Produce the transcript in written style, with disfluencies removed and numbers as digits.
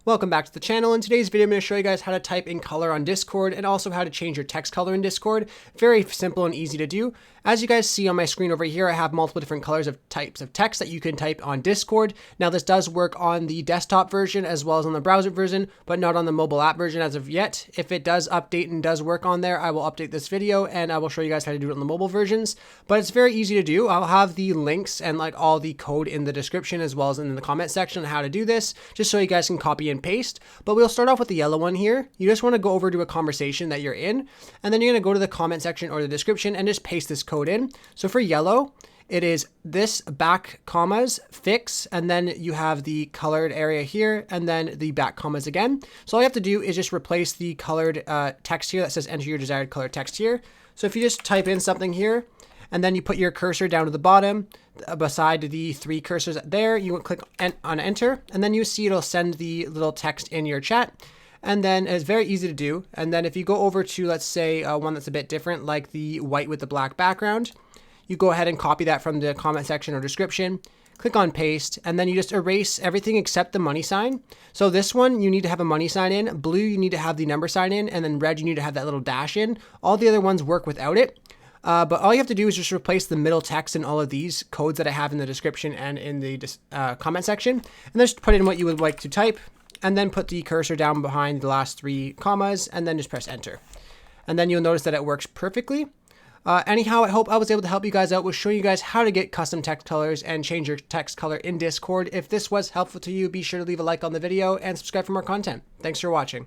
Welcome back to the channel. In today's video, I'm going to show you guys how to type in color on Discord and also how to change your text color in Discord. Very simple and easy to do. As you guys see on my screen over here, I have multiple different colors of types of text that you can type on Discord. Now this does work on the desktop version as well as on the browser version, but not on the mobile app version as of yet. If it does update and does work on there, I will update this video and I will show you guys how to do it on the mobile versions. But it's very easy to do. I'll have the links and all the code in the description as well as in the comment section on how to do this, just so you guys can copy and paste. But we'll start off with the yellow one here. You just want to go over to a conversation that you're in, and then you're going to go to the comment section or the description and just paste this code in. So for yellow, it is this back commas fix, and then you have the colored area here, and then the back commas again. So all you have to do is just replace the colored text here that says enter your desired color text here. So if you just type in something here, and then you put your cursor down to the bottom beside the three cursors there, you click on enter, and then you see it'll send the little text in your chat. And then it's very easy to do. And then if you go over to, let's say, one that's a bit different, like the white with the black background, you go ahead and copy that from the comment section or description, click on paste, and then you just erase everything except the money sign. So this one, you need to have a money sign in, blue, you need to have the number sign in, and then red, you need to have that little dash in. All the other ones work without it. But all you have to do is just replace the middle text in all of these codes that I have in the description and in the comment section, and then just put in what you would like to type, and then put the cursor down behind the last three commas, and then just press enter. And then you'll notice that it works perfectly. Anyhow, I hope I was able to help you guys out with showing you guys how to get custom text colors and change your text color in Discord. If this was helpful to you, be sure to leave a like on the video and subscribe for more content. Thanks for watching.